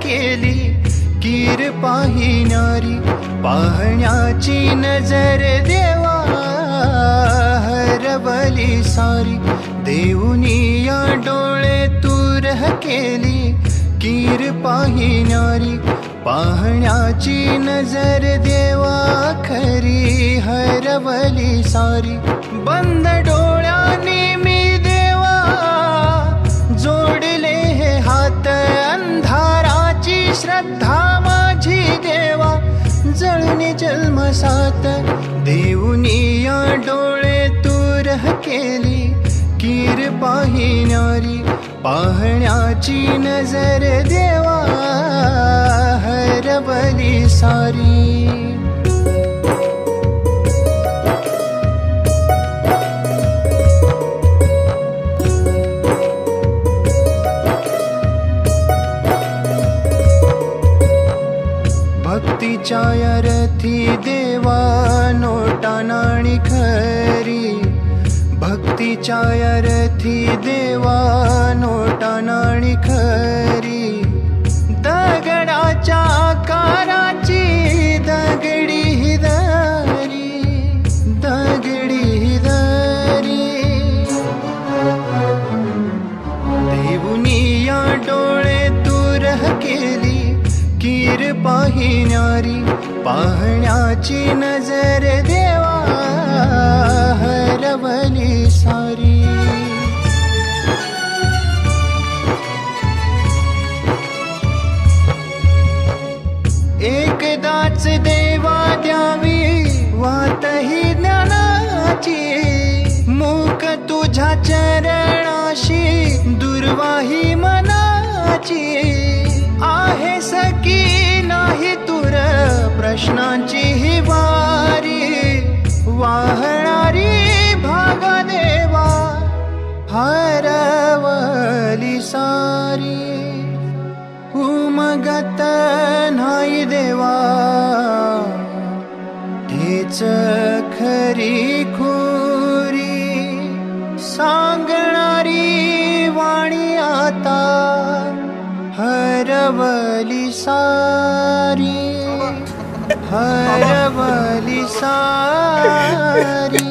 केली कीर पाहिणारी, पाहण्याची नजर देवा हरवली सारी। देऊनी या डोळे तूर केली कीर पाहिणारी, पाहण्याची नजर देवा खरी हरवली सारी। बंद डोळ्यांनी मी देवा जोडले हे हात, अंधाराची श्रद्धा माझी देवा जळून जन्मसात। देऊनी या डोळे तूर केली कीर पाहिणारी, पाहण्याची नजर देवा हरवली सारी। भक्तीच्या रथी देवा नोटा नाणी खरी, भक्तीच्या रथी देवा नोटा नाणी खरी। दगडाच्या आकाराची दगडी ही दारी, दगडी ही दारी। देऊनी या डोळे तूर केली कीर पाहिणारी, पाहण्याची नजर देवा हरवली सारी। एकदाच देवा द्यावी वात ही ज्ञानाची, मूक तुझ्या चरणाशी दुर्वाही मनाची। आहे सकी नाही तुर प्रश्नांची ही वारी, वाहणारी भागा देवा हरवली सारी। उमगत नाही देवा तेच खरी खुरी, सांगणारी वाणी आता हरवली सारी, हरवली सारी।